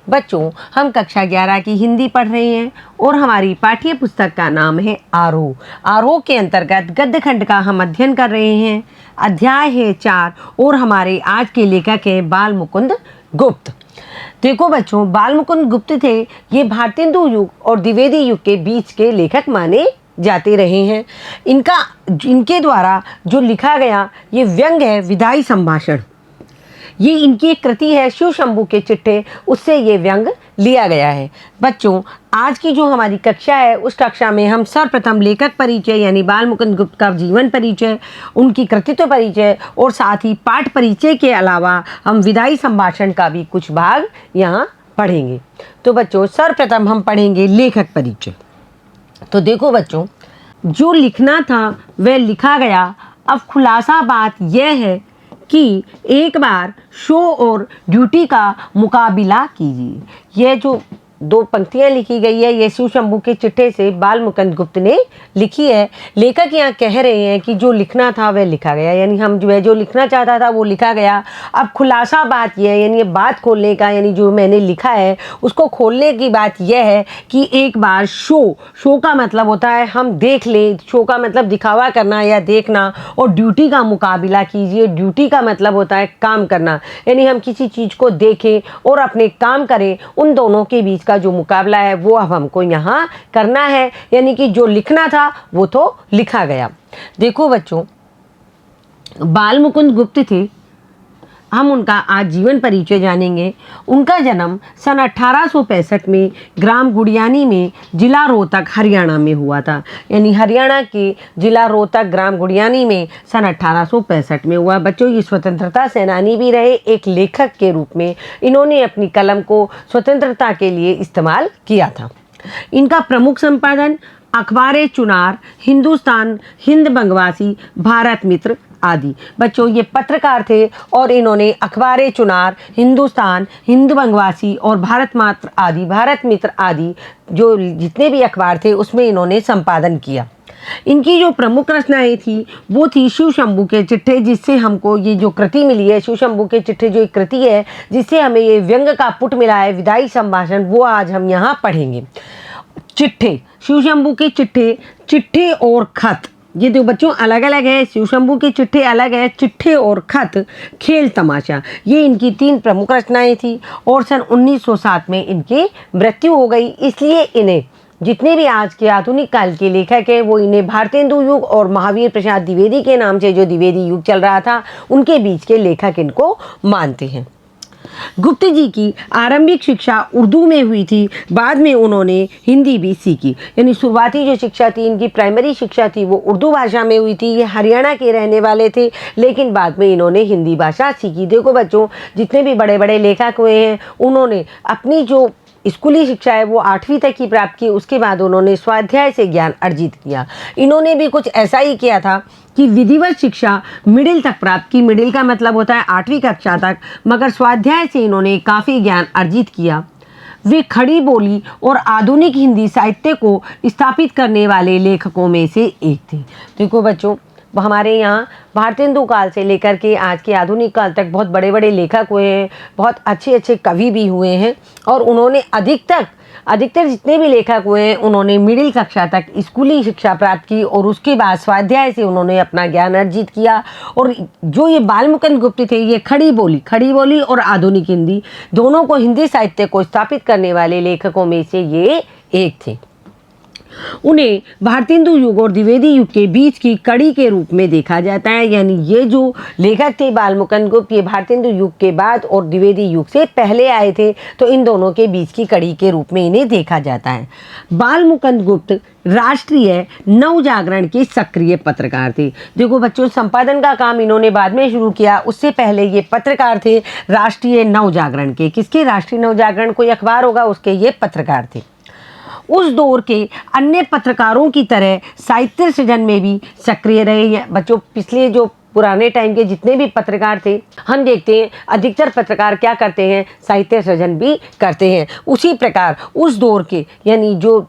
बच्चों, हम कक्षा 11 की हिंदी पढ़ रहे हैं और हमारी पाठ्य पुस्तक का नाम है आरोह। आरोह के अंतर्गत गद्य खंड का हम अध्ययन कर रहे हैं। अध्याय है 4 और हमारे आज के लेखक हैं बाल मुकुंद गुप्त। देखो बच्चों, बाल मुकुंद गुप्त थे, ये भारतेंदु युग और द्विवेदी युग के बीच के लेखक माने जाते रहे हैं। इनके द्वारा जो लिखा गया ये व्यंग है विदाई संभाषण। ये इनकी एक कृति है शिव शंभू के चिट्ठे, उससे ये व्यंग लिया गया है। बच्चों, आज की जो हमारी कक्षा है उस कक्षा में हम सर्वप्रथम लेखक परिचय यानी बाल मुकुंद गुप्त का जीवन परिचय, उनकी कृतित्व परिचय और साथ ही पाठ परिचय के अलावा हम विदाई संभाषण का भी कुछ भाग यहाँ पढ़ेंगे। तो बच्चों, सर्वप्रथम हम पढ़ेंगे लेखक परिचय। तो देखो बच्चों, जो लिखना था वह लिखा गया। अब खुलासा बात यह है कि एक बार शो और ड्यूटी का मुकाबिला कीजिए। यह जो दो पंक्तियां लिखी गई है ये शिव शंभू के चिट्ठे से बाल मुकुंद गुप्त ने लिखी है। लेखक यहाँ कह रहे हैं कि जो लिखना था वह लिखा गया, यानी हम जो लिखना चाहता था वो लिखा गया। अब खुलासा बात यह है, यानी ये बात खोलने का, यानी जो मैंने लिखा है उसको खोलने की बात यह है कि एक बार शो का मतलब होता है हम देख ले, शो का मतलब दिखावा करना या देखना, और ड्यूटी का मुकाबिला कीजिए। ड्यूटी का मतलब होता है काम करना, यानी हम किसी चीज़ को देखें और अपने काम करें। उन दोनों के बीच का जो मुकाबला है वो अब हमको यहाँ करना है, यानी कि जो लिखना था वो तो लिखा गया। देखो बच्चों, बाल मुकुंद गुप्त थे, हम उनका आज जीवन परिचय जानेंगे। उनका जन्म सन 1865 में ग्राम गुड़ियानी में जिला रोहतक हरियाणा में हुआ था, यानी हरियाणा के जिला रोहतक ग्राम गुड़ियानी में सन 1865 में हुआ। बच्चों, ये स्वतंत्रता सेनानी भी रहे। एक लेखक के रूप में इन्होंने अपनी कलम को स्वतंत्रता के लिए इस्तेमाल किया था। इनका प्रमुख संपादन अखबार चुनार, हिंदुस्तान, हिंद बंगवासी, भारत मित्र आदि। बच्चों, ये पत्रकार थे और इन्होंने अखबार चुनार, हिंदुस्तान, हिंद बंगवासी और भारत मित्र आदि जो जितने भी अखबार थे उसमें इन्होंने संपादन किया। इनकी जो प्रमुख रचनाएं थी वो थी शिव शंभू के चिट्ठे, जिससे हमको ये जो कृति मिली है, शिव शंभू के चिट्ठे जो एक कृति है जिससे हमें ये व्यंग का पुट मिला है विदाई संभाषण, वो आज हम यहाँ पढ़ेंगे। चिट्ठे, शिव शंभू के चिट्ठे और खत, ये दो बच्चों अलग अलग है। शिव शंभू के चिट्ठे अलग है, चिट्ठे और खत, खेल तमाशा, ये इनकी 3 प्रमुख रचनाएं थी। और सन 1907 में इनकी मृत्यु हो गई। इसलिए इन्हें जितने भी आज के आधुनिक काल के लेखक हैं वो इन्हें भारतेंदु युग और महावीर प्रसाद द्विवेदी के नाम से, जो द्विवेदी युग चल रहा था, उनके बीच के लेखक इनको मानते हैं। गुप्त जी की आरंभिक शिक्षा उर्दू में हुई थी, बाद में उन्होंने हिंदी भी सीखी। यानी शुरुआती जो शिक्षा थी, इनकी प्राइमरी शिक्षा थी वो उर्दू भाषा में हुई थी। ये हरियाणा के रहने वाले थे, लेकिन बाद में इन्होंने हिंदी भाषा सीखी। देखो बच्चों, जितने भी बड़े बड़े लेखक हुए हैं उन्होंने अपनी जो स्कूली शिक्षा है वो 8वीं तक की प्राप्त की। उसके बाद उन्होंने स्वाध्याय से ज्ञान अर्जित किया। इन्होंने भी कुछ ऐसा ही किया था कि विधिवत शिक्षा मिडिल तक प्राप्त की। मिडिल का मतलब होता है 8वीं कक्षा तक, मगर स्वाध्याय से इन्होंने काफ़ी ज्ञान अर्जित किया। वे खड़ी बोली और आधुनिक हिंदी साहित्य को स्थापित करने वाले लेखकों में से एक थे। देखो बच्चों, हमारे यहाँ भारतेंदु काल से लेकर के आज के आधुनिक काल तक बहुत बड़े बड़े लेखक हुए हैं, बहुत अच्छे अच्छे कवि भी हुए हैं। और उन्होंने अधिकतर जितने भी लेखक हुए हैं उन्होंने मिडिल कक्षा तक स्कूली शिक्षा प्राप्त की और उसके बाद स्वाध्याय से उन्होंने अपना ज्ञान अर्जित किया। और जो ये बाल मुकुंद गुप्त थे, ये खड़ी बोली और आधुनिक हिंदी दोनों को, हिंदी साहित्य को स्थापित करने वाले लेखकों में से ये एक थे। उन्हें भारतेंदु युग और द्विवेदी युग के बीच की कड़ी के रूप में देखा जाता है। यानी ये जो लेखक थे बाल मुकुंद गुप्त, ये भारतेंदु युग के बाद और द्विवेदी युग से पहले आए थे, तो इन दोनों के बीच की कड़ी के रूप में इन्हें देखा जाता है। बाल मुकुंद गुप्त राष्ट्रीय नवजागरण के सक्रिय पत्रकार थे। देखो बच्चों, संपादन का काम इन्होंने बाद में शुरू किया, उससे पहले ये पत्रकार थे राष्ट्रीय नवजागरण के। किसके? राष्ट्रीय नवजागरण कोई अखबार होगा उसके ये पत्रकार थे। उस दौर के अन्य पत्रकारों की तरह साहित्य सृजन में भी सक्रिय रहे। बच्चों, पिछले जो पुराने टाइम के जितने भी पत्रकार थे, हम देखते हैं अधिकतर पत्रकार क्या करते हैं, साहित्य सृजन भी करते हैं। उसी प्रकार उस दौर के, यानी जो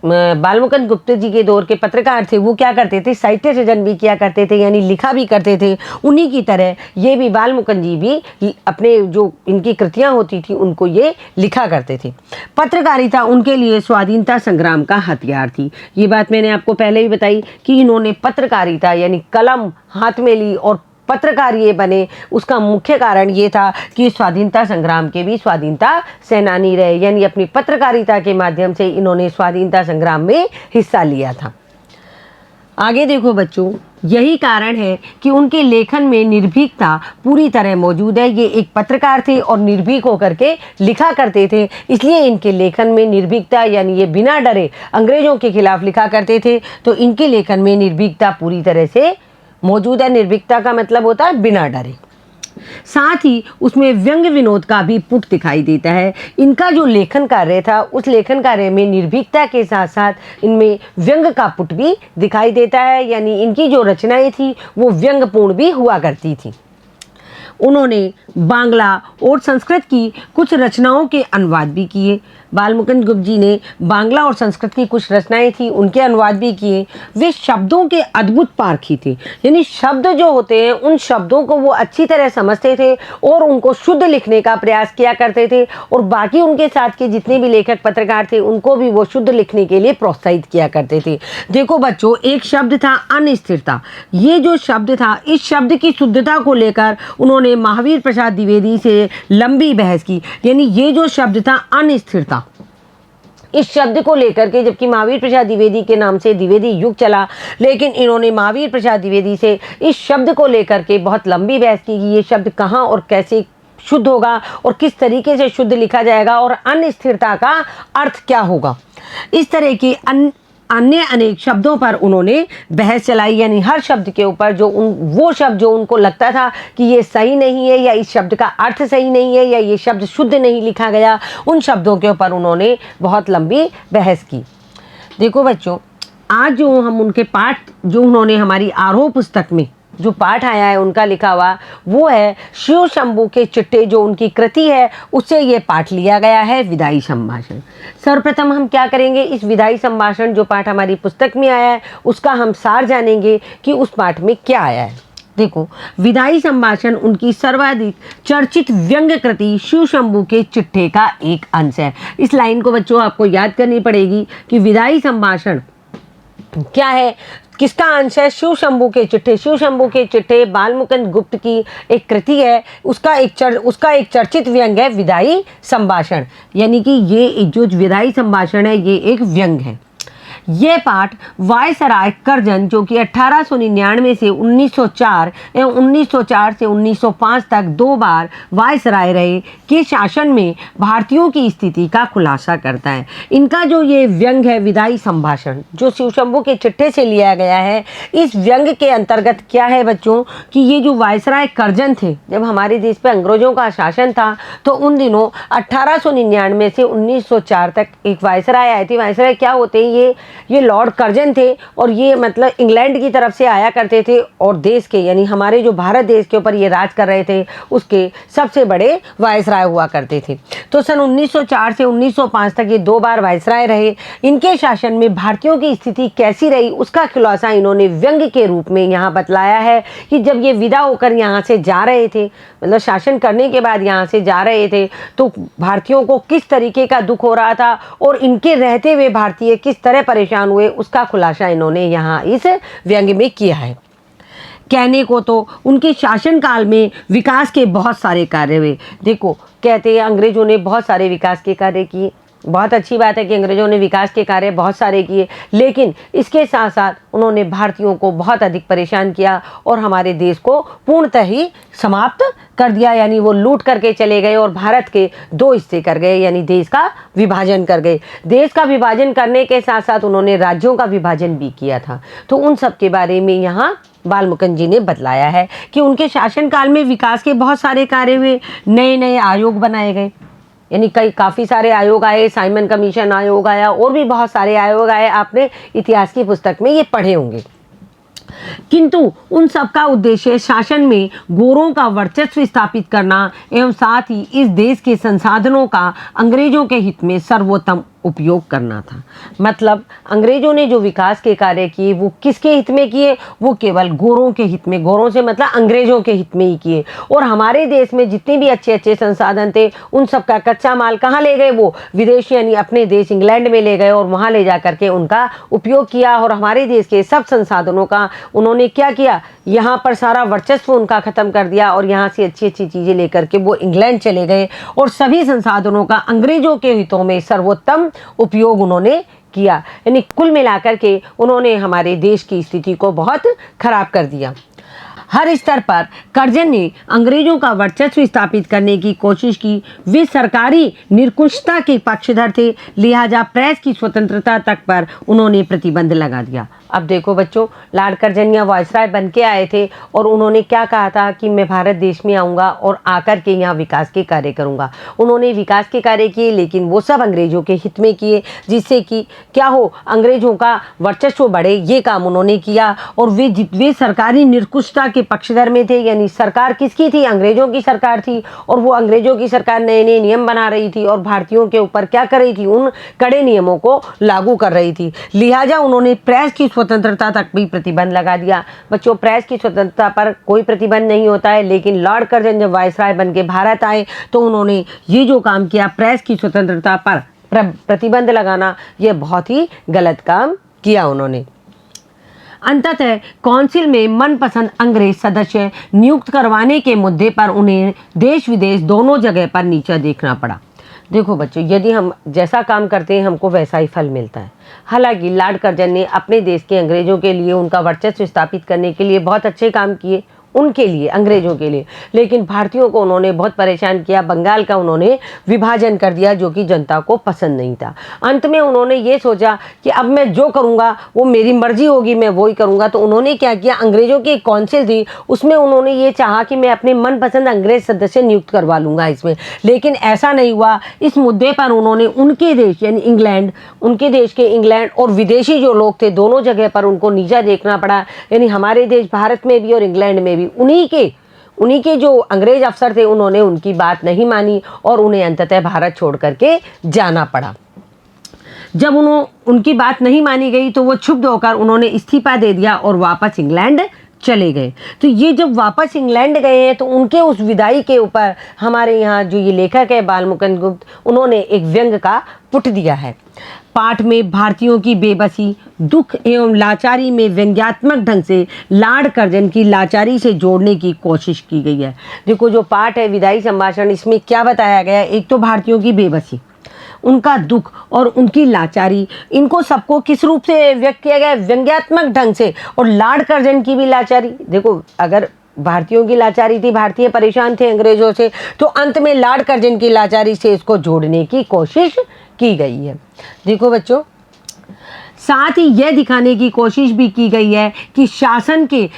बालमुकुंद गुप्त जी के दौर के पत्रकार थे वो क्या करते थे, साहित्य सृजन भी किया करते थे, यानी लिखा भी करते थे। उन्हीं की तरह ये भी बालमुकुंद जी भी अपने जो इनकी कृतियाँ होती थी उनको ये लिखा करते थे। पत्रकारिता उनके लिए स्वाधीनता संग्राम का हथियार थी। ये बात मैंने आपको पहले ही बताई कि इन्होंने पत्रकारिता यानी कलम हाथ में ली और पत्रकार ये बने। उसका मुख्य कारण ये था कि स्वाधीनता संग्राम के भी स्वाधीनता सेनानी रहे, यानी अपनी पत्रकारिता के माध्यम से इन्होंने स्वाधीनता संग्राम में हिस्सा लिया था। आगे देखो बच्चों, यही कारण है कि उनके लेखन में निर्भीकता पूरी तरह मौजूद है। ये एक पत्रकार थे और निर्भीक होकर के लिखा करते थे, इसलिए इनके लेखन में निर्भीकता, यानी ये बिना डरे अंग्रेजों के खिलाफ लिखा करते थे, तो इनके लेखन में निर्भीकता पूरी तरह से मौजूद है। निर्भीकता का मतलब होता है बिना डरे। साथ ही उसमें व्यंग विनोद का भी पुट दिखाई देता है। इनका जो लेखन कार्य था उस लेखन कार्य में निर्भीकता के साथ साथ इनमें व्यंग का पुट भी दिखाई देता है, यानी इनकी जो रचनाएं थी वो व्यंगपूर्ण भी हुआ करती थी। उन्होंने बांग्ला और संस्कृत की कुछ रचनाओं के अनुवाद भी किए। बालमुकुंद गुप्त जी ने बांग्ला और संस्कृत की कुछ रचनाएं थी उनके अनुवाद भी किए। वे शब्दों के अद्भुत पारखी थे, यानी शब्द जो होते हैं उन शब्दों को वो अच्छी तरह समझते थे और उनको शुद्ध लिखने का प्रयास किया करते थे, और बाकी उनके साथ के जितने भी लेखक पत्रकार थे उनको भी वो शुद्ध लिखने के लिए प्रोत्साहित किया करते थे। देखो बच्चों, एक शब्द था अनिस्थिरता। ये जो शब्द था, इस शब्द की शुद्धता को लेकर उन्होंने महावीर प्रसाद द्विवेदी से लंबी बहस की। यानी ये जो शब्द था अनिस्थिरता, इस शब्द को लेकर के, जबकि महावीर प्रसाद द्विवेदी के नाम से द्विवेदी युग चला, लेकिन इन्होंने महावीर प्रसाद द्विवेदी से इस शब्द को लेकर के बहुत लंबी बहस की कि ये शब्द कहाँ और कैसे शुद्ध होगा और किस तरीके से शुद्ध लिखा जाएगा और अनिस्थिरता का अर्थ क्या होगा। इस तरह के अन्य अनेक शब्दों पर उन्होंने बहस चलाई, यानी हर शब्द के ऊपर वो शब्द जो उनको लगता था कि ये सही नहीं है या इस शब्द का अर्थ सही नहीं है या ये शब्द शुद्ध नहीं लिखा गया, उन शब्दों के ऊपर उन्होंने बहुत लंबी बहस की। देखो बच्चों, आज जो हम उनके पाठ जो उन्होंने हमारी आरोह पुस्तक में जो पाठ आया है उनका लिखा हुआ, वो है शिव शंभू के चिट्टे, जो उनकी कृति है उससे ये पाठ लिया गया है, विदाई संभाषण। सर्वप्रथम हम क्या करेंगे, इस विदाई संभाषण जो पाठ हमारी पुस्तक में आया है उसका हम सार जानेंगे कि उस पाठ में क्या आया है। देखो, विदाई संभाषण उनकी सर्वाधिक चर्चित व्यंग्य कृति शिव शंभू के चिट्ठे का एक अंश है। इस लाइन को बच्चों आपको याद करनी पड़ेगी कि विदाई संभाषण क्या है, किसका अंश है, शिव शंभू के चिट्ठे। शिव शंभू के चिट्ठे बालमुकुंद गुप्त की एक कृति है, उसका एक चर्चित व्यंग है विदाई संभाषण, यानी कि ये जो विदाई संभाषण है ये एक व्यंग है। ये पाठ वायसराय करजन, जो कि 1899 से 1904 एवं 1904 से 1905 तक 2 बार वायसराय रहे, के शासन में भारतीयों की स्थिति का खुलासा करता है। इनका जो ये व्यंग है विदाई संभाषण, जो शिव शंभू के चिट्ठे से लिया गया है, इस व्यंग के अंतर्गत क्या है बच्चों कि ये जो वायसराय करजन थे, जब हमारे देश पे अंग्रेजों का शासन था तो उन दिनों 1899 से 1904 तक एक वायसराय आए थे। वायसराय क्या होते हैं, ये लॉर्ड कर्जन थे और ये मतलब इंग्लैंड की तरफ से आया करते थे और देश के, यानी हमारे जो भारत देश के ऊपर ये राज कर रहे थे उसके सबसे बड़े वायसराय हुआ करते थे। तो सन 1904 से 1905 तक ये 2 बार वायसराय रहे। इनके शासन में भारतीयों की स्थिति कैसी रही उसका खुलासा इन्होंने व्यंग के रूप में यहाँ बतलाया है कि जब ये विदा होकर यहाँ से जा रहे थे, मतलब शासन करने के बाद यहाँ से जा रहे थे, तो भारतीयों को किस तरीके का दुख हो रहा था और इनके रहते हुए भारतीय किस तरह परेशान हुए, उसका खुलासा इन्होंने यहाँ इस व्यंग में किया है। कहने को तो उनके शासनकाल में विकास के बहुत सारे कार्य हुए। देखो, कहते हैं अंग्रेजों ने बहुत सारे विकास के कार्य किए, बहुत अच्छी बात है कि अंग्रेजों ने विकास के कार्य बहुत सारे किए, लेकिन इसके साथ साथ उन्होंने भारतीयों को बहुत अधिक परेशान किया और हमारे देश को पूर्णतः ही समाप्त कर दिया, यानी वो लूट करके चले गए और भारत के 2 हिस्से कर गए, यानी देश का विभाजन कर गए। देश का विभाजन करने के साथ साथ उन्होंने राज्यों का विभाजन भी किया था। तो उन सब के बारे में यहाँ बालमुकुंद जी ने बतलाया है कि उनके शासनकाल में विकास के बहुत सारे कार्य हुए, नए नए आयोग बनाए गए, यानी काफ़ी सारे आयोग आए, साइमन कमीशन आयोग आया और भी बहुत सारे आयोग आए। आपने इतिहास की पुस्तक में ये पढ़े होंगे। किंतु उन सब का उद्देश्य शासन में गोरों का वर्चस्व स्थापित करना एवं साथ ही इस देश के संसाधनों का अंग्रेजों के हित में सर्वोत्तम उपयोग करना था। मतलब अंग्रेजों ने जो विकास के कार्य किए वो किसके हित में किए, वो केवल गोरों के हित में, गोरों से मतलब अंग्रेजों के हित में ही किए। और हमारे देश में जितने भी अच्छे अच्छे संसाधन थे उन सब का कच्चा माल कहाँ ले गए, वो विदेश यानी अपने देश इंग्लैंड में ले गए और वहाँ ले जा करके उनका उपयोग किया। और हमारे देश के सब संसाधनों का उन्होंने क्या किया, यहाँ पर सारा वर्चस्व उनका ख़त्म कर दिया और यहाँ से अच्छी अच्छी चीज़ें लेकर के वो इंग्लैंड चले गए और सभी संसाधनों का अंग्रेजों के हितों में सर्वोत्तम उपयोग उन्होंने किया। यानी कुल मिलाकर के उन्होंने हमारे देश की स्थिति को बहुत खराब कर दिया। हर स्तर पर कर्जन ने अंग्रेजों का वर्चस्व स्थापित करने की कोशिश की। वे सरकारी निरंकुशता के पक्षधर थे, लिहाजा प्रेस की स्वतंत्रता तक पर उन्होंने प्रतिबंध लगा दिया। अब देखो बच्चों, लॉर्ड कर्जन यहाँ वायसराय बन के आए थे और उन्होंने क्या कहा था कि मैं भारत देश में आऊँगा और आकर के यहाँ विकास के कार्य करूँगा। उन्होंने विकास के कार्य किए लेकिन वो सब अंग्रेजों के हित में किए, जिससे कि क्या हो, अंग्रेजों का वर्चस्व बढ़े, ये काम उन्होंने किया। और वे सरकारी निरंकुशता के पक्षधर में थे, यानी सरकार किसकी थी, अंग्रेजों की सरकार थी। और वो अंग्रेजों की सरकार नए नए नियम बना रही थी और भारतीयों के ऊपर क्या कर रही थी, उन कड़े नियमों को लागू कर रही थी। लिहाजा उन्होंने प्रेस की स्वतंत्रता तक भी प्रतिबंध लगा दिया। बच्चों, प्रेस की स्वतंत्रता पर कोई प्रतिबंध नहीं होता है, लेकिन लॉर्ड कर्जन जब वायसराय बन के भारत आए तो उन्होंने ये जो काम किया, प्रेस की स्वतंत्रता पर प्रतिबंध लगाना, ये बहुत ही गलत काम किया उन्होंने। अंततः काउंसिल में मनपसंद अंग्रेज सदस्य नियुक्त करवाने के मुद्दे पर उन्हें देश विदेश दोनों जगह पर नीचा देखना पड़ा। देखो बच्चों, यदि हम जैसा काम करते हैं हमको वैसा ही फल मिलता है। हालांकि लॉर्ड कर्जन ने अपने देश के अंग्रेजों के लिए, उनका वर्चस्व स्थापित करने के लिए बहुत अच्छे काम किए, उनके लिए, अंग्रेजों के लिए, लेकिन भारतीयों को उन्होंने बहुत परेशान किया। बंगाल का उन्होंने विभाजन कर दिया जो कि जनता को पसंद नहीं था। अंत में उन्होंने ये सोचा कि अब मैं जो करूँगा वो मेरी मर्जी होगी, मैं वही करूँगा। तो उन्होंने क्या किया, अंग्रेजों की एक काउंसिल थी, उसमें उन्होंने ये चाहा कि मैं अपने मनपसंद अंग्रेज सदस्य नियुक्त करवा लूँगा इसमें, लेकिन ऐसा नहीं हुआ। इस मुद्दे पर उन्होंने उनके देश यानी इंग्लैंड, उनके देश के इंग्लैंड और विदेशी जो लोग थे दोनों जगह पर उनको नीचा देखना पड़ा। यानी हमारे देश भारत में भी और इंग्लैंड में भी उन्हीं के जो अंग्रेज अफसर थे उन्होंने उनकी बात नहीं मानी और उन्हें अंततः भारत छोड़ करके जाना पड़ा। जब उनकी बात नहीं मानी गई तो वो क्षुब्ध होकर उन्होंने इस्तीफा दे दिया और वापस इंग्लैंड चले गए। तो ये जब वापस इंग्लैंड गए हैं तो उनके उस विदाई के ऊपर हमारे यहाँ जो ये लेखक है बालमुकुंद गुप्त, उन्होंने एक व्यंग का पुट दिया है। पाठ में भारतीयों की बेबसी, दुख एवं लाचारी में व्यंग्यात्मक ढंग से लॉर्ड कर्जन की लाचारी से जोड़ने की कोशिश की गई है। देखो, जो पाठ है विदाई संभाषण, इसमें क्या बताया गया है, एक तो भारतीयों की बेबसी, उनका दुख और उनकी लाचारी, इनको सबको किस रूप से व्यक्त किया गया है, व्यंग्यात्मक ढंग से। और लॉर्ड कर्जन की भी लाचारी, देखो अगर भारतीयों की लाचारी थी, भारतीय परेशान थे अंग्रेजों से, तो अंत में लॉर्ड कर्जन की लाचारी से इसको जोड़ने की कोशिश की गई है। देखो बच्चों, साथ ही यह दिखाने की कोशिश भी की गई है कि शासन के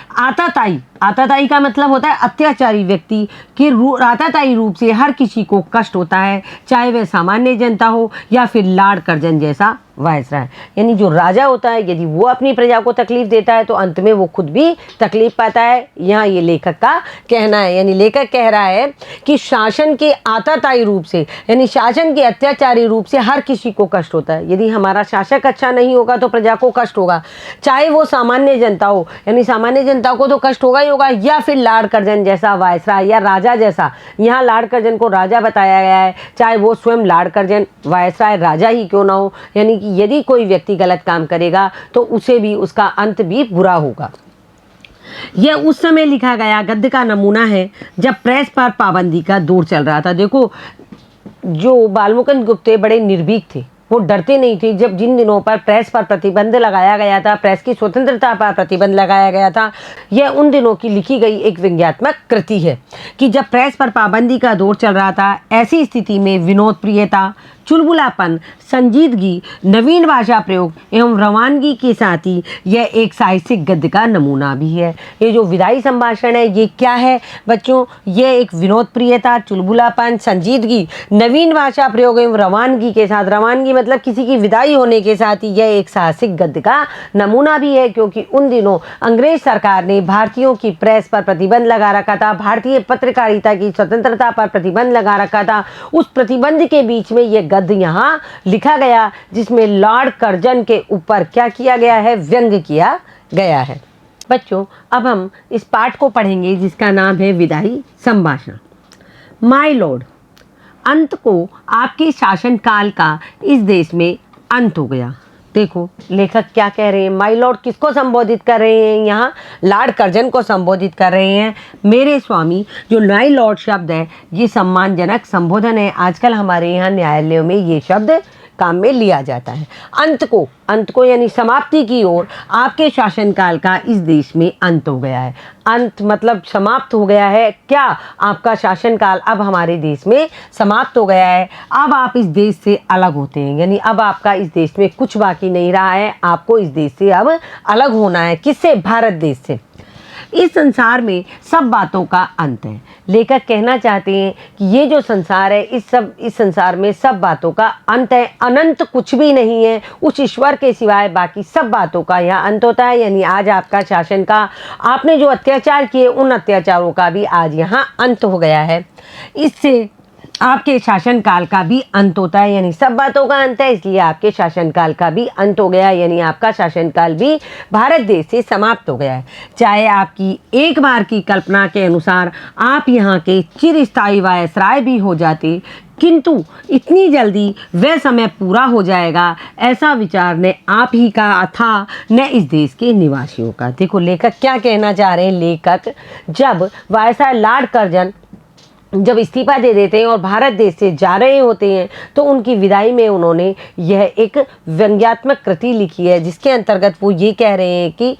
आताताई का मतलब होता है अत्याचारी व्यक्ति के आताताई रूप से हर किसी को कष्ट होता है, चाहे वह सामान्य जनता हो या फिर लॉर्ड कर्जन जैसा वायसराय। यानी जो राजा होता है यदि वो अपनी प्रजा को तकलीफ देता है तो अंत में वो खुद भी तकलीफ पाता है। यहाँ ये लेखक का कहना है, यानी लेखक कह रहा है कि शासन के आताताई रूप से, यानी शासन के अत्याचारी रूप से हर किसी को कष्ट होता है। यदि हमारा शासक अच्छा नहीं होगा तो प्रजा को कष्ट होगा, चाहे वो सामान्य जनता हो, यानी सामान्य जनता को तो कष्ट होगा ही होगा, या फिर लॉर्ड कर्जन जैसा वायसराय या राजा जैसा। यहाँ लॉर्ड कर्जन को राजा बताया गया है, चाहे वो स्वयं लॉर्ड कर्जन वायसराय राजा ही क्यों ना हो। यानी कि यदि कोई व्यक्ति गलत काम करेगा तो उसे भी, उसका अंत भी बुरा होगा। यह उस समय लिखा गया गद्य का नमूना है जब प्रेस पर पाबंदी का दौर चल रहा था। देखो, जो बालमुकुंद गुप्त बड़े निर्भीक थे, वो डरते नहीं थे। जब जिन दिनों पर प्रेस पर प्रतिबंध लगाया गया था, प्रेस की स्वतंत्रता पर प्रतिबंध लगाया गया था, यह उन दिनों की लिखी गई एक व्यंग्यात्मक कृति है कि जब प्रेस पर पाबंदी का दौर चल रहा था, ऐसी स्थिति में विनोद प्रियता, चुलबुलापन, संजीदगी, नवीन भाषा प्रयोग एवं रवानगी के साथ ही यह एक साहित्यिक गद्य का नमूना भी है। ये जो विदाई संभाषण है ये क्या है बच्चों, ये एक विनोद प्रियता, चुलबुलापन, संजीदगी, नवीन भाषा प्रयोग एवं रवानगी के साथ, रवानगी मतलब किसी की विदाई होने के साथ ही यह एक साहसिक गद्य का नमूना भी है। क्योंकि उन दिनों अंग्रेज सरकार ने भारतीयों की प्रेस पर प्रतिबंध लगा रखा था, भारतीय पत्रकारिता की स्वतंत्रता पर प्रतिबंध लगा रखा था। उस प्रतिबंध के बीच में यह गद्य यहाँ लिखा गया जिसमें लॉर्ड कर्जन के ऊपर क्या किया गया है, व्यंग किया गया है। बच्चों अब हम इस पाठ को पढ़ेंगे जिसका नाम है विदाई संभाषण। माय लॉर्ड, अंत को आपके शासनकाल का इस देश में अंत हो गया। देखो लेखक क्या कह रहे हैं, माय लॉर्ड किसको संबोधित कर रहे हैं, यहाँ लॉर्ड कर्जन को संबोधित कर रहे हैं। मेरे स्वामी, जो माय लॉर्ड शब्द है ये सम्मानजनक संबोधन है। आजकल हमारे यहाँ न्यायालयों में ये शब्द काम में लिया जाता है। अंत को यानी समाप्ति की ओर आपके शासनकाल का इस देश में अंत हो गया है। अंत मतलब समाप्त हो गया है। क्या आपका शासनकाल अब हमारे देश में समाप्त हो गया है। अब आप इस देश से अलग होते हैं, यानी अब आपका इस देश में कुछ बाकी नहीं रहा है। आपको इस देश से अब अलग होना है। किससे? भारत देश से। इस संसार में सब बातों का अंत है। लेखक कहना चाहते हैं कि ये जो संसार है इस संसार में सब बातों का अंत है। अनंत कुछ भी नहीं है, उस ईश्वर के सिवाय बाकी सब बातों का यहाँ अंत होता है। यानी आज आपका शासन का, आपने जो अत्याचार किए उन अत्याचारों का भी आज यहाँ अंत हो गया है। इससे आपके शासनकाल का भी अंत होता है, यानी सब बातों का अंत है, इसलिए आपके शासनकाल का भी अंत हो गया है। यानी आपका शासनकाल भी भारत देश से समाप्त हो गया है। चाहे आपकी एक बार की कल्पना के अनुसार आप यहाँ के चिरस्थायी वायसराय भी हो जाते, किंतु इतनी जल्दी वह समय पूरा हो जाएगा ऐसा विचार न आप ही का था न इस देश के निवासियों का। देखो लेखक क्या कहना चाह रहे हैं। लेखक जब वायसराय लॉर्ड कर्जन जब इस्तीफा दे देते हैं और भारत देश से जा रहे होते हैं तो उनकी विदाई में उन्होंने यह एक व्यंग्यात्मक कृति लिखी है जिसके अंतर्गत वो ये कह रहे हैं कि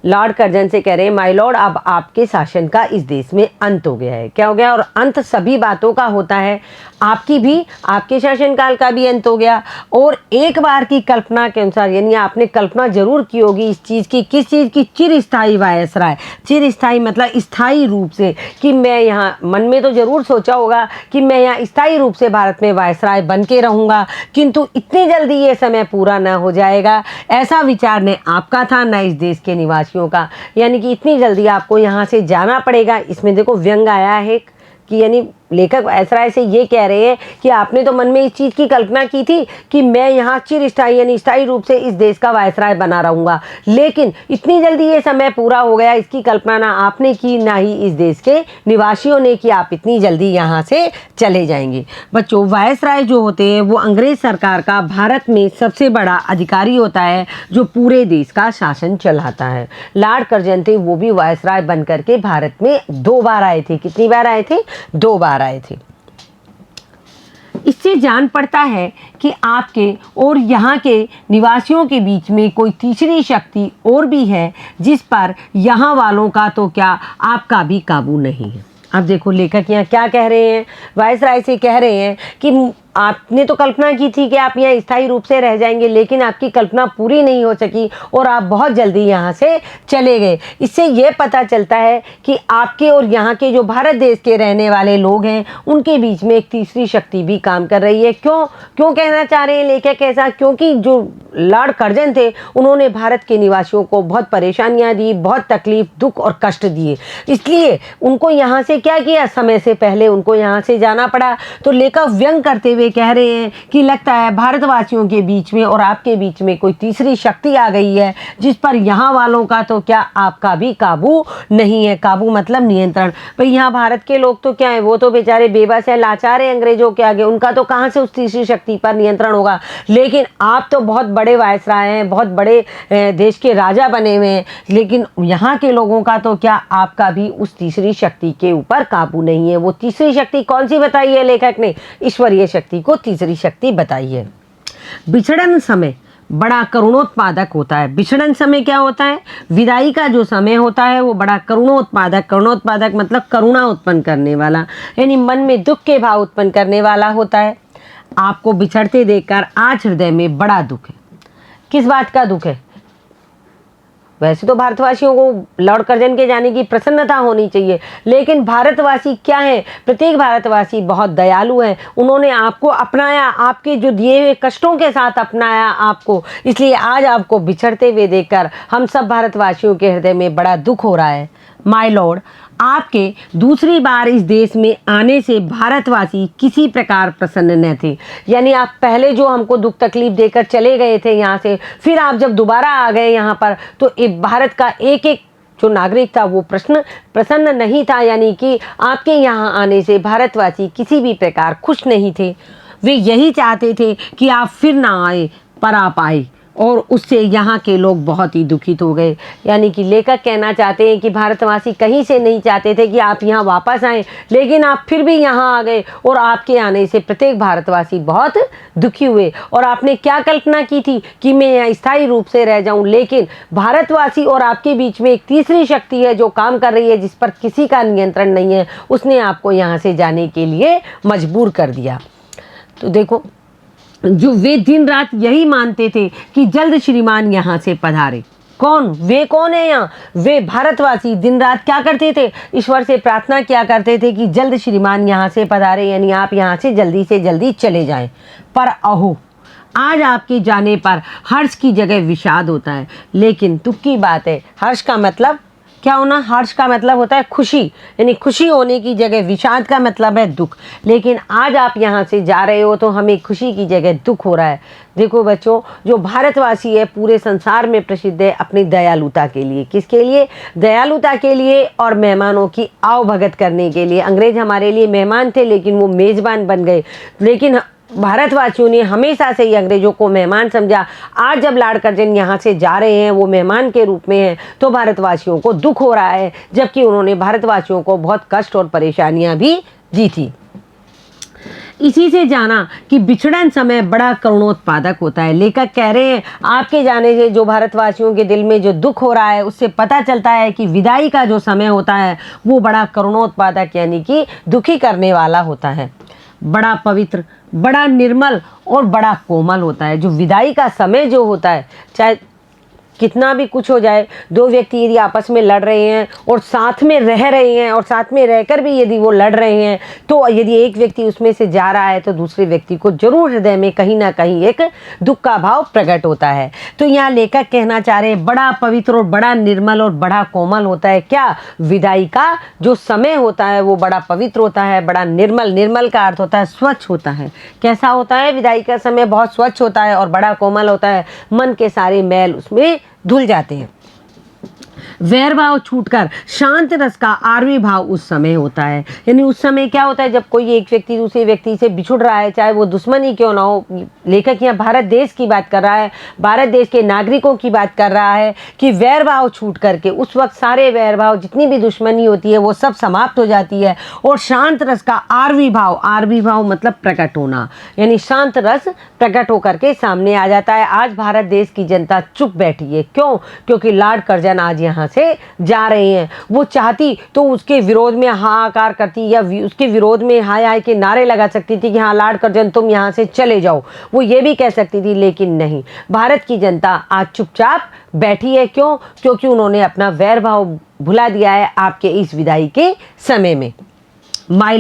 लॉर्ड कर्जन से कह रहे हैं, माय लॉर्ड अब आपके शासन का इस देश में अंत हो गया है। क्या हो गया? और अंत सभी बातों का होता है। आपकी भी, आपके शासनकाल का भी अंत हो गया। और एक बार की कल्पना के अनुसार, यानी आपने कल्पना जरूर की होगी इस चीज़ की। किस चीज़ की? चिरस्थायी वायसराय। चिरस्थायी मतलब स्थायी रूप से, कि मैं यहाँ, मन में तो जरूर सोचा होगा कि मैं यहाँ स्थायी रूप से भारत में वायसराय बन के रहूँगा, किंतु इतनी जल्दी ये समय पूरा न हो जाएगा ऐसा विचार न आपका था न इस देश के निवासियों का। यानी कि इतनी जल्दी आपको यहाँ से जाना पड़ेगा। इसमें देखो व्यंग आया है कि यानी लेखक वायसराय से ये कह रहे हैं कि आपने तो मन में इस चीज़ की कल्पना की थी कि मैं यहाँ चिरस्थायी यानी स्थायी रूप से इस देश का वायसराय बना रहूँगा, लेकिन इतनी जल्दी ये समय पूरा हो गया, इसकी कल्पना ना आपने की ना ही इस देश के निवासियों ने कि आप इतनी जल्दी यहाँ से चले जाएंगे। बच्चों वायसराय जो होते हैं वो अंग्रेज सरकार का भारत में सबसे बड़ा अधिकारी होता है जो पूरे देश का शासन चलाता है। लॉर्ड कर्जन थे, वो भी वायसराय बन करके भारत में 2 बार आए थे। कितनी बार आए थे? 2 बार आए थे। इससे जान पड़ता है कि आपके और यहाँ के निवासियों के बीच में कोई तीसरी शक्ति और भी है जिस पर यहाँ वालों का तो क्या आपका भी काबू नहीं है। अब देखो लेखक यहाँ क्या कह रहे हैं, वायसराय से कह रहे हैं कि आपने तो कल्पना की थी कि आप यहाँ स्थायी रूप से रह जाएंगे, लेकिन आपकी कल्पना पूरी नहीं हो सकी और आप बहुत जल्दी यहाँ से चले गए। इससे ये पता चलता है कि आपके और यहाँ के जो भारत देश के रहने वाले लोग हैं उनके बीच में एक तीसरी शक्ति भी काम कर रही है। क्यों कहना चाह रहे हैं लेखक ऐसा? क्योंकि जो लॉर्ड कर्जन थे उन्होंने भारत के निवासियों को बहुत परेशानियाँ दी, बहुत तकलीफ, दुख और कष्ट दिए, इसलिए उनको यहाँ से क्या किया, समय से पहले उनको यहाँ से जाना पड़ा। तो लेखक व्यंग करते हुए कह रहे हैं कि लगता है भारतवासियों के बीच में और आपके बीच में कोई तीसरी शक्ति आ गई है जिस पर यहाँ वालों का तो क्या आपका भी काबू नहीं है। काबू मतलब नियंत्रण। भाई यहाँ भारत के लोग तो क्या है, वो तो बेचारे बेबस है, लाचार है अंग्रेजों के आगे, उनका तो कहाँ से उस तीसरी शक्ति पर नियंत्रण होगा। लेकिन आप तो बहुत बड़े वायसराय हैं, बहुत बड़े देश के राजा बने हुए हैं, लेकिन यहाँ के लोगों का तो क्या आपका भी उस तीसरी शक्ति के ऊपर काबू नहीं है। वो तीसरी शक्ति कौन सी बताई है लेखक ने? ईश्वरीय शक्ति को तीसरी शक्ति बताई है। बिछड़न समय बड़ा करुणोत्पादक होता है। बिछड़न समय क्या होता है? विदाई का जो समय होता है वो बड़ा करुणोत्पादक मतलब करुणा उत्पन्न करने वाला, यानी मन में दुख के भाव उत्पन्न करने वाला होता है। आपको बिछड़ते देखकर आज हृदय में बड़ा दुख है। किस बात का दुख है? वैसे तो भारतवासियों को लॉर्ड कर्जन के जाने की प्रसन्नता होनी चाहिए, लेकिन भारतवासी क्या है, प्रत्येक भारतवासी बहुत दयालु है। उन्होंने आपको अपनाया, आपके जो दिए हुए कष्टों के साथ अपनाया आपको, इसलिए आज आपको बिछड़ते हुए देखकर हम सब भारतवासियों के हृदय में बड़ा दुख हो रहा है। माय लॉर्ड, आपके दूसरी बार इस देश में आने से भारतवासी किसी प्रकार प्रसन्न न थे। यानी आप पहले जो हमको दुख तकलीफ देकर चले गए थे यहाँ से, फिर आप जब दोबारा आ गए यहाँ पर, तो भारत का एक एक जो नागरिक था वो प्रसन्न नहीं था। यानी कि आपके यहाँ आने से भारतवासी किसी भी प्रकार खुश नहीं थे। वे यही चाहते थे कि आप फिर ना आए, पर आप आए, और उससे यहाँ के लोग बहुत ही दुखित हो गए। यानी कि लेखक कहना चाहते हैं कि भारतवासी कहीं से नहीं चाहते थे कि आप यहाँ वापस आएँ, लेकिन आप फिर भी यहाँ आ गए, और आपके आने से प्रत्येक भारतवासी बहुत दुखी हुए। और आपने क्या कल्पना की थी कि मैं यहाँ स्थायी रूप से रह जाऊँ, लेकिन भारतवासी और आपके बीच में एक तीसरी शक्ति है जो काम कर रही है, जिस पर किसी का नियंत्रण नहीं है, उसने आपको यहाँ से जाने के लिए मजबूर कर दिया। तो देखो, जो वे दिन रात यही मानते थे कि जल्द श्रीमान यहाँ से पधारे। कौन? वे कौन है यहाँ? वे भारतवासी दिन रात क्या करते थे? ईश्वर से प्रार्थना किया करते थे कि जल्द श्रीमान यहाँ से पधारे, यानी आप यहाँ से जल्दी चले जाएं। पर अहो, आज आपके जाने पर हर्ष की जगह विषाद होता है। लेकिन दुख की बात है, हर्ष का मतलब क्या होना? हर्ष का मतलब होता है खुशी, यानी खुशी होने की जगह विषाद का मतलब है दुख। लेकिन आज आप यहाँ से जा रहे हो तो हमें खुशी की जगह दुख हो रहा है। देखो बच्चों, जो भारतवासी है पूरे संसार में प्रसिद्ध है अपनी दयालुता के लिए। किसके लिए? दयालुता के लिए और मेहमानों की आवभगत करने के लिए। अंग्रेज हमारे लिए मेहमान थे, लेकिन वो मेज़बान बन गए। लेकिन भारतवासियों ने हमेशा से ही अंग्रेजों को मेहमान समझा। आज जब लॉर्ड कर्जन यहाँ से जा रहे हैं, वो मेहमान के रूप में हैं, तो भारतवासियों को दुख हो रहा है, जबकि उन्होंने भारतवासियों को बहुत कष्ट और परेशानियां भी दी थी। इसी से जाना कि बिछड़न समय बड़ा करुणोत्पादक होता है। लेखक कह रहे हैं आपके जाने से जो भारतवासियों के दिल में जो दुख हो रहा है, उससे पता चलता है कि विदाई का जो समय होता है वो बड़ा करुणोत्पादक, यानी कि दुखी करने वाला होता है। बड़ा पवित्र, बड़ा निर्मल और बड़ा कोमल होता है। जो विदाई का समय जो होता है, चाहे कितना भी कुछ हो जाए, दो व्यक्ति यदि आपस में लड़ रहे हैं और साथ में रह रहे हैं, और साथ में रहकर भी यदि वो लड़ रहे हैं, तो यदि एक व्यक्ति उसमें से जा रहा है तो दूसरे व्यक्ति को जरूर हृदय में कहीं ना कहीं एक दुख का भाव प्रकट होता है। तो यहाँ लेखक कहना चाह रहे हैं बड़ा पवित्र और बड़ा निर्मल और बड़ा कोमल होता है। क्या? विदाई का जो समय होता है वो बड़ा पवित्र होता है, बड़ा निर्मल। निर्मल का अर्थ होता है स्वच्छ होता है। कैसा होता है? विदाई का समय बहुत स्वच्छ होता है और बड़ा कोमल होता है। मन के सारे मैल उसमें धुल जाते हैं। वैर भाव छूटकर शांत रस का आविर्भाव उस समय होता है। यानी उस समय क्या होता है, जब कोई एक व्यक्ति दूसरे व्यक्ति से बिछुड़ रहा है, चाहे वो दुश्मनी क्यों ना हो। लेखक यहाँ भारत देश की बात कर रहा है, भारत देश के नागरिकों की बात कर रहा है कि वैर भाव छूट करके उस वक्त सारे वैर भाव, जितनी भी दुश्मनी होती है वो सब समाप्त हो जाती है, और शांत रस का आविर्भाव, आविर्भाव मतलब प्रकट होना, यानी शांत रस प्रकट होकर के सामने आ जाता है। आज भारत देश की जनता चुप बैठी है। क्यों? क्योंकि लॉर्ड कर्जन आज यहाँ से जा रहे हैं। वो चाहती तो उसके विरोध में हाहाकार करती, या उसके विरोध में हाय हाय के नारे लगा सकती थी कि हाँ लॉर्ड कर्जन तुम यहाँ से चले जाओ, वो ये भी कह सकती थी, लेकिन नहीं। भारत की जनता आज चुपचाप बैठी है। क्यों? क्योंकि उन्होंने अपना वैर भाव भुला दिया है आपके इस विदाई के समय में। माय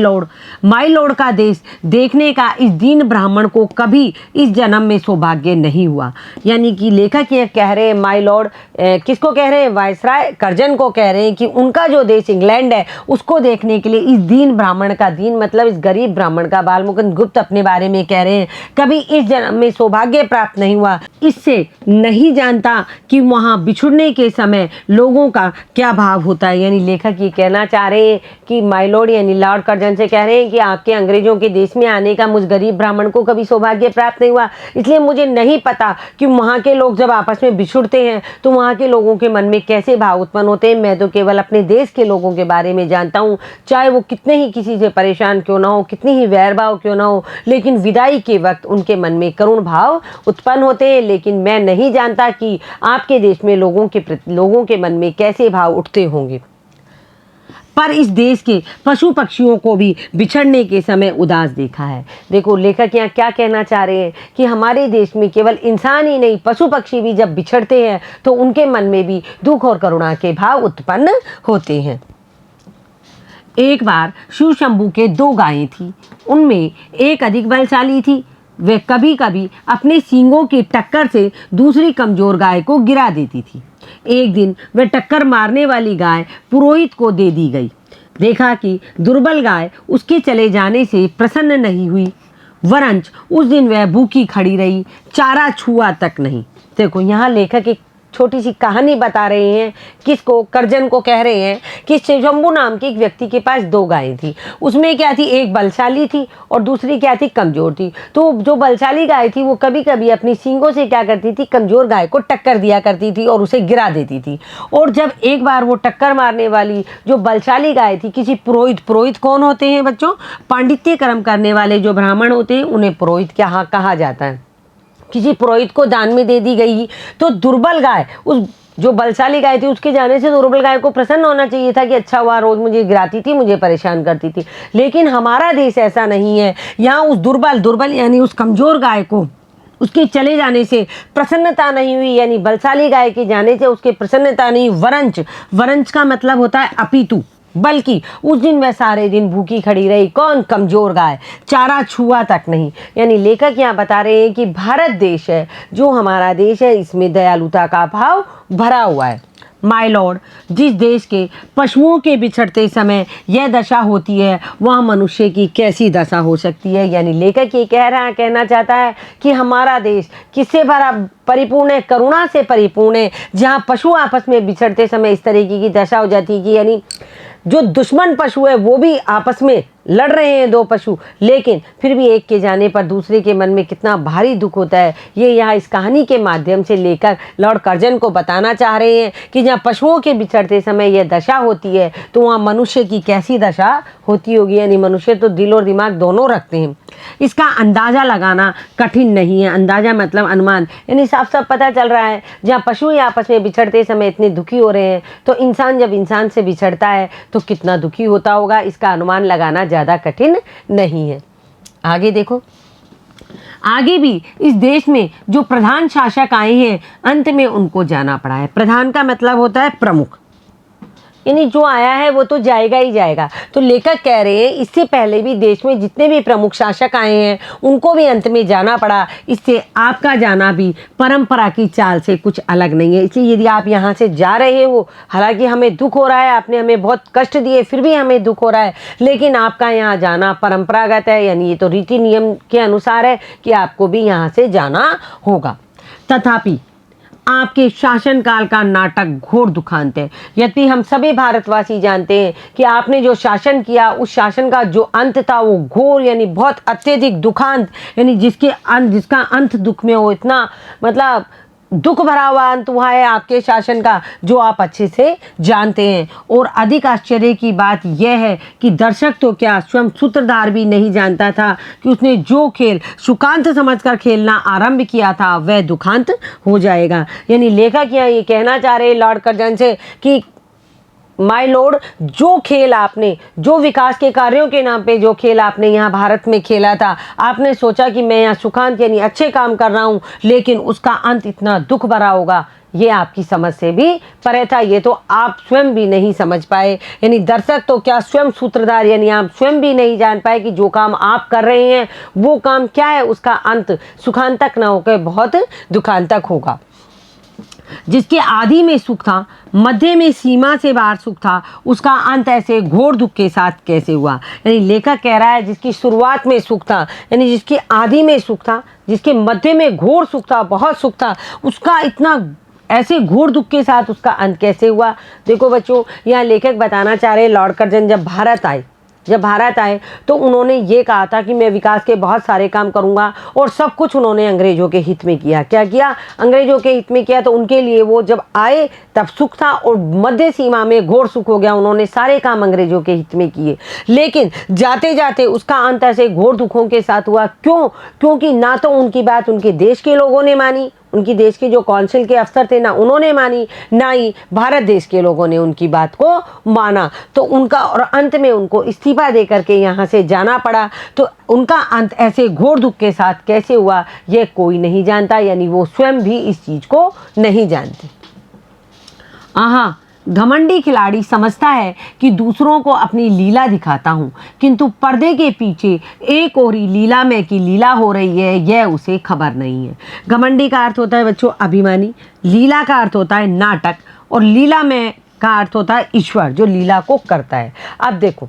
लॉर्ड का देश देखने का इस दीन ब्राह्मण को कभी इस जन्म में सौभाग्य नहीं हुआ। यानी कि लेखक ये कह रहे हैं माय लॉर्ड, किसको कह रहे हैं? वायसराय कर्जन को कह रहे हैं कि उनका जो देश इंग्लैंड है उसको देखने के लिए इस दीन ब्राह्मण का, दीन मतलब इस गरीब ब्राह्मण का, बालमुकुंद गुप्त अपने बारे में कह रहे हैं, कभी इस जन्म में सौभाग्य प्राप्त नहीं हुआ। इससे नहीं जानता कि वहाँ बिछुड़ने के समय लोगों का क्या भाव होता है। यानी लेखक ये कहना चाह रहे हैं कि माय लॉर्ड यानी लॉर्ड कर्जन से कह रहे हैं कि आपके अंग्रेजों के देश में आने का मुझ गरीब ब्राह्मण को कभी सौभाग्य प्राप्त नहीं हुआ, इसलिए मुझे नहीं पता कि वहाँ के लोग जब आपस में बिछुड़ते हैं तो वहाँ के लोगों के मन में कैसे भाव उत्पन्न होते हैं। मैं तो केवल अपने देश के लोगों के बारे में जानता हूँ, चाहे वो कितने ही किसी से परेशान क्यों ना हो, कितनी ही वैर भाव क्यों ना हो, लेकिन विदाई के वक्त उनके मन में करुण भाव उत्पन्न होते हैं। लेकिन मैं नहीं जानता कि आपके देश में लोगों के मन में कैसे भाव उठते होंगे। पर इस देश के पशु पक्षियों को भी बिछड़ने के समय उदास देखा है। देखो लेखक यहाँ क्या कहना चाह रहे हैं कि हमारे देश में केवल इंसान ही नहीं, पशु पक्षी भी जब बिछड़ते हैं तो उनके मन में भी दुख और करुणा के भाव उत्पन्न होते हैं। एक बार शिव शंभू के 2 गायें थी, उनमें एक अधिक बलशाली थी, वे कभी कभी अपने सींगों की टक्कर से दूसरी कमजोर गाय को गिरा देती थी। एक दिन वह टक्कर मारने वाली गाय पुरोहित को दे दी गई। देखा कि दुर्बल गाय उसके चले जाने से प्रसन्न नहीं हुई, वरंच उस दिन वह भूखी खड़ी रही, चारा छुआ तक नहीं। देखो यहाँ लेखक एक छोटी सी कहानी बता रहे हैं। किसको? कर्जन को कह रहे हैं कि शंभू नाम के एक व्यक्ति के पास 2 गायें थी। उसमें क्या थी, एक बलशाली थी और दूसरी क्या थी, कमज़ोर थी। तो जो बलशाली गाय थी वो कभी कभी अपनी सींगों से क्या करती थी, कमज़ोर गाय को टक्कर दिया करती थी और उसे गिरा देती थी। और जब एक बार वो टक्कर मारने वाली जो बलशाली गाय थी किसी पुरोहित कौन होते हैं बच्चों? पांडित्य कर्म करने वाले जो ब्राह्मण होते हैं उन्हें पुरोहित क्या कहा जाता है। किसी पुरोहित को दान में दे दी गई। तो दुर्बल गाय, उस जो बलशाली गाय थी उसके जाने से दुर्बल गाय को प्रसन्न होना चाहिए था कि अच्छा हुआ, रोज मुझे गिराती थी, मुझे परेशान करती थी। लेकिन हमारा देश ऐसा नहीं है। यहाँ उस दुर्बल यानी उस कमजोर गाय को उसके चले जाने से प्रसन्नता नहीं हुई, यानी बलशाली गाय के जाने से उसके प्रसन्नता नहीं। वरंच का मतलब होता है अपितु, बल्कि उस दिन वह सारे दिन भूखी खड़ी रही। कौन? कमजोर गाय, चारा छुआ तक नहीं। यानी लेखक यहाँ बता रहे हैं कि भारत देश है, जो हमारा देश है, इसमें दयालुता का भाव भरा हुआ है। माय लॉर्ड, जिस देश के पशुओं के बिछड़ते समय यह दशा होती है, वह मनुष्य की कैसी दशा हो सकती है। यानी लेखक ये कहना चाहता है कि हमारा देश किससे भरा परिपूर्ण है? करुणा से परिपूर्ण है। जहाँ पशु आपस में बिछड़ते समय इस तरीके की दशा हो जाती है कि यानी जो दुश्मन पशु है वो भी आपस में लड़ रहे हैं, 2 पशु, लेकिन फिर भी एक के जाने पर दूसरे के मन में कितना भारी दुख होता है। ये यहाँ इस कहानी के माध्यम से लेकर लॉर्ड कर्जन को बताना चाह रहे हैं कि जहाँ पशुओं के बिछड़ते समय यह दशा होती है तो वहाँ मनुष्य की कैसी दशा होती होगी। यानी मनुष्य तो दिल और दिमाग दोनों रखते हैं। इसका अंदाज़ा लगाना कठिन नहीं है। अंदाज़ा मतलब अनुमान, यानी साफ साफ पता चल रहा है जहाँ पशु ही आपस में बिछड़ते समय इतने दुखी हो रहे हैं तो इंसान जब इंसान से बिछड़ता है तो कितना दुखी होता होगा। इसका अनुमान लगाना ज़्यादा कठिन नहीं है। आगे देखो, आगे भी इस देश में जो प्रधान शासक आए हैं अंत में उनको जाना पड़ा है। प्रधान का मतलब होता है प्रमुख, यानी जो आया है वो तो जाएगा ही जाएगा। तो लेखक कह रहे हैं इससे पहले भी देश में जितने भी प्रमुख शासक आए हैं उनको भी अंत में जाना पड़ा। इससे आपका जाना भी परंपरा की चाल से कुछ अलग नहीं है। इसलिए यदि आप यहाँ से जा रहे हो, हालांकि हमें दुख हो रहा है, आपने हमें बहुत कष्ट दिए, फिर भी हमें दुख हो रहा है, लेकिन आपका यहाँ जाना परंपरागत है। यानी ये तो रीति नियम के अनुसार है कि आपको भी यहाँ से जाना होगा। तथापि आपके शासनकाल का नाटक घोर दुखांत है। यद्यपि हम सभी भारतवासी जानते हैं कि आपने जो शासन किया उस शासन का जो अंत था वो घोर यानी बहुत अत्यधिक दुखांत, यानी जिसका अंत दुख में हो, इतना मतलब दुख भरा हुआ अंत हुआ है आपके शासन का, जो आप अच्छे से जानते हैं। और अधिक आश्चर्य की बात यह है कि दर्शक तो क्या, स्वयं सूत्रधार भी नहीं जानता था कि उसने जो खेल सुखांत समझकर खेलना आरंभ किया था वह दुखांत हो जाएगा। यानी लेखक यहाँ ये कहना चाह रहे हैं लॉर्ड कर्जन से कि माय लॉर्ड, जो खेल आपने, जो विकास के कार्यों के नाम पे जो खेल आपने यहाँ भारत में खेला था, आपने सोचा कि मैं यहाँ सुखांत यानी अच्छे काम कर रहा हूँ, लेकिन उसका अंत इतना दुख भरा होगा, ये आपकी समझ से भी परे था। ये तो आप स्वयं भी नहीं समझ पाए। यानी दर्शक तो क्या, स्वयं सूत्रधार यानी आप स्वयं भी नहीं जान पाए कि जो काम आप कर रहे हैं वो काम क्या है, उसका अंत सुखांतक ना होकर बहुत दुखांतक होगा। जिसके आदि में सुख था, मध्य में सीमा से बाहर सुख था, उसका अंत ऐसे घोर दुख के साथ कैसे हुआ। यानी लेखक कह रहा है जिसकी शुरुआत में सुख था, यानी जिसके आदि में सुख था, जिसके मध्य में घोर सुख था, बहुत सुख था, उसका इतना ऐसे घोर दुख के साथ उसका अंत कैसे हुआ। देखो बच्चों, यहाँ लेखक बताना चाह रहे हैं लॉर्ड कर्जन जब भारत आए तो उन्होंने ये कहा था कि मैं विकास के बहुत सारे काम करूंगा, और सब कुछ उन्होंने अंग्रेजों के हित में किया। क्या किया? अंग्रेजों के हित में किया। तो उनके लिए वो जब आए तब सुख था और मध्य सीमा में घोर सुख हो गया। उन्होंने सारे काम अंग्रेजों के हित में किए, लेकिन जाते जाते उसका अंत ऐसे घोर दुखों के साथ हुआ। क्यों? क्योंकि ना तो उनकी बात उनके देश के लोगों ने मानी, उनकी देश के जो काउंसिल के अफसर थे ना उन्होंने मानी, ना ही भारत देश के लोगों ने उनकी बात को माना। तो उनका और अंत में उनको इस्तीफा दे करके यहाँ से जाना पड़ा। तो उनका अंत ऐसे घोर दुख के साथ कैसे हुआ ये कोई नहीं जानता, यानी वो स्वयं भी इस चीज़ को नहीं जानते। घमंडी खिलाड़ी समझता है कि दूसरों को अपनी लीला दिखाता हूँ, किंतु पर्दे के पीछे एक और ही लीला में की लीला हो रही है, यह उसे खबर नहीं है। घमंडी का अर्थ होता है बच्चों अभिमानी, लीला का अर्थ होता है नाटक, और लीला में का अर्थ होता है ईश्वर जो लीला को करता है। अब देखो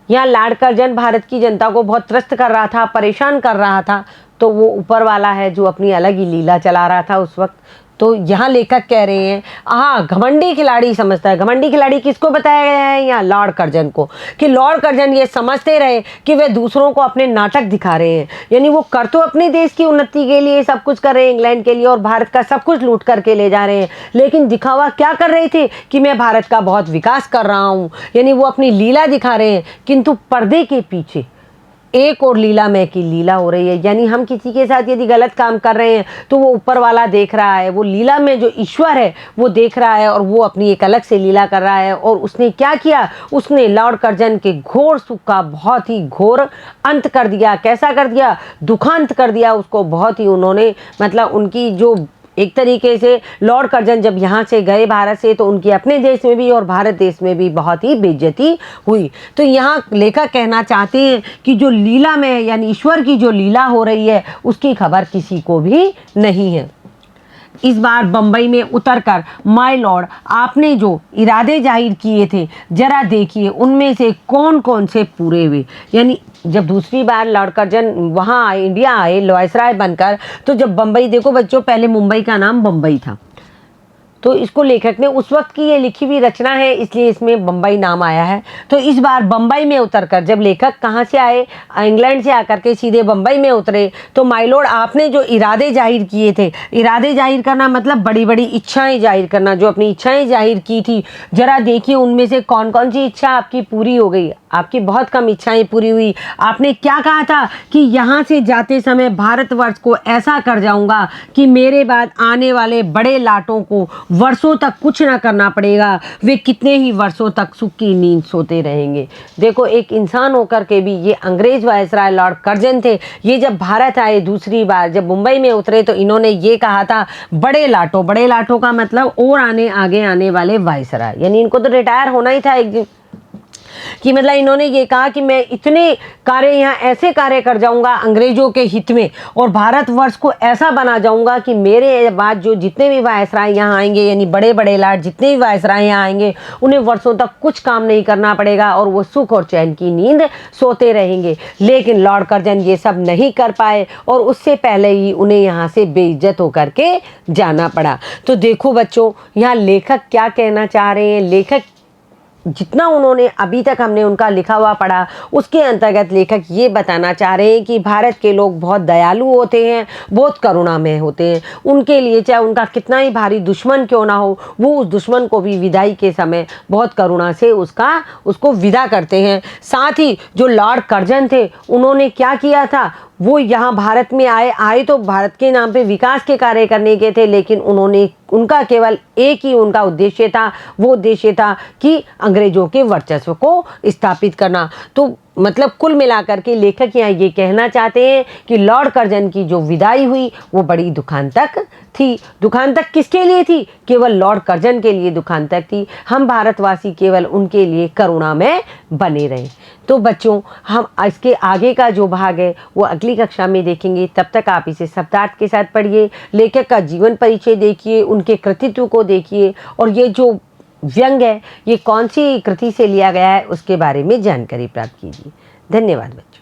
यहाँ लॉर्ड कर्जन भारत की जनता को बहुत त्रस्त कर रहा था, परेशान कर रहा था, तो वो ऊपर वाला है जो अपनी अलग ही लीला चला रहा था उस वक्त। तो यहाँ लेखक कह रहे हैं हाँ घमंडी खिलाड़ी समझता है। घमंडी खिलाड़ी किसको बताया गया है यहाँ? लॉर्ड कर्जन को, कि लॉर्ड कर्जन ये समझते रहे कि वे दूसरों को अपने नाटक दिखा रहे हैं। यानी वो कर तो अपने देश की उन्नति के लिए सब कुछ कर रहे हैं, इंग्लैंड के लिए, और भारत का सब कुछ लूट करके ले जा रहे हैं, लेकिन दिखावा क्या कर रहे थे कि मैं भारत का बहुत विकास कर रहा हूँ। यानी वो अपनी लीला दिखा रहे हैं, किंतु पर्दे के पीछे एक और लीला में की लीला हो रही है। यानी हम किसी के साथ यदि गलत काम कर रहे हैं तो वो ऊपर वाला देख रहा है, वो लीला में जो ईश्वर है वो देख रहा है, और वो अपनी एक अलग से लीला कर रहा है। और उसने क्या किया? उसने लॉर्ड कर्जन के घोर सुख का बहुत ही घोर अंत कर दिया। कैसा कर दिया? दुखांत कर दिया उसको बहुत ही। उन्होंने मतलब उनकी जो एक तरीके से लॉर्ड कर्जन जब यहाँ से गए भारत से, तो उनकी अपने देश में भी और भारत देश में भी बहुत ही बेइज्जती हुई। तो यहाँ लेखक कहना चाहते हैं कि जो लीला में यानी ईश्वर की जो लीला हो रही है उसकी खबर किसी को भी नहीं है। इस बार बम्बई में उतरकर माय लॉर्ड आपने जो इरादे जाहिर किए थे जरा देखिए उनमें से कौन कौन से पूरे हुए। यानी जब दूसरी बार लॉर्ड कर्जन वहाँ आए, इंडिया आए वायसराय बनकर, तो जब बम्बई, देखो बच्चों पहले मुंबई का नाम बम्बई था, तो इसको लेखक ने उस वक्त की ये लिखी हुई रचना है इसलिए इसमें बम्बई नाम आया है। तो इस बार बम्बई में उतरकर जब लेखक कहाँ से आए? इंग्लैंड से आकर के सीधे बम्बई में उतरे। तो माय लॉर्ड आपने जो इरादे जाहिर किए थे, इरादे जाहिर करना मतलब बड़ी बड़ी इच्छाएं जाहिर करना, जो अपनी इच्छाएं जाहिर की थी जरा देखिए उनमें से कौन कौन सी इच्छा आपकी पूरी हो गई। आपकी बहुत कम इच्छाएं पूरी हुई। आपने क्या कहा था कि यहाँ से जाते समय भारतवर्ष को ऐसा कर जाऊंगा कि मेरे बाद आने वाले बड़े लाटों को वर्षों तक कुछ ना करना पड़ेगा, वे कितने ही वर्षों तक सुख की नींद सोते रहेंगे। देखो एक इंसान होकर के भी, ये अंग्रेज वायसराय लॉर्ड कर्जन थे, ये जब भारत आए दूसरी बार जब मुंबई में उतरे तो इन्होंने ये कहा था बड़े लाटों का मतलब और आगे आने वाले वायसराय, यानी इनको तो रिटायर होना ही था एक कि मतलब इन्होंने ये कहा कि मैं इतने कार्य यहाँ ऐसे कार्य कर जाऊंगा अंग्रेजों के हित में, और भारतवर्ष को ऐसा बना जाऊंगा कि मेरे बाद जो जितने भी वायसराय यहाँ आएंगे, यानी बड़े बड़े लाट जितने भी वायसराय यहाँ आएंगे, उन्हें वर्षों तक कुछ काम नहीं करना पड़ेगा और वो सुख और चैन की नींद सोते रहेंगे। लेकिन लॉर्ड कर्जन ये सब नहीं कर पाए और उससे पहले ही उन्हें यहाँ से बेइज्जत होकर के जाना पड़ा। तो देखो बच्चों यहाँ लेखक क्या कहना चाह रहे हैं। लेखक जितना उन्होंने अभी तक हमने उनका लिखा हुआ पढ़ा उसके अंतर्गत लेखक ये बताना चाह रहे हैं कि भारत के लोग बहुत दयालु होते हैं, बहुत करुणामय होते हैं। उनके लिए चाहे उनका कितना ही भारी दुश्मन क्यों ना हो, वो उस दुश्मन को भी विदाई के समय बहुत करुणा से उसको विदा करते हैं। साथ ही जो लॉर्ड कर्जन थे उन्होंने क्या किया था, वो यहाँ भारत में आए तो भारत के नाम पे विकास के कार्य करने के थे, लेकिन उनका केवल एक ही उनका उद्देश्य था, वो उद्देश्य था कि अंग्रेजों के वर्चस्व को स्थापित करना। तो मतलब कुल मिलाकर के लेखक यहाँ ये कहना चाहते हैं कि लॉर्ड कर्जन की जो विदाई हुई वो बड़ी दुखांतक थी। दुखांतक किसके लिए थी? केवल लॉर्ड कर्जन के लिए दुखांतक थी। हम भारतवासी केवल उनके लिए करुणा में बने रहे। तो बच्चों हम इसके आगे का जो भाग है वो अगली कक्षा में देखेंगे। तब तक आप इसे शब्दार्थ के साथ पढ़िए, लेखक का जीवन परिचय देखिए, उनके कृतित्व को देखिए, और ये जो व्यंग है ये कौन सी कृति से लिया गया है उसके बारे में जानकारी प्राप्त कीजिए। धन्यवाद बच्चों।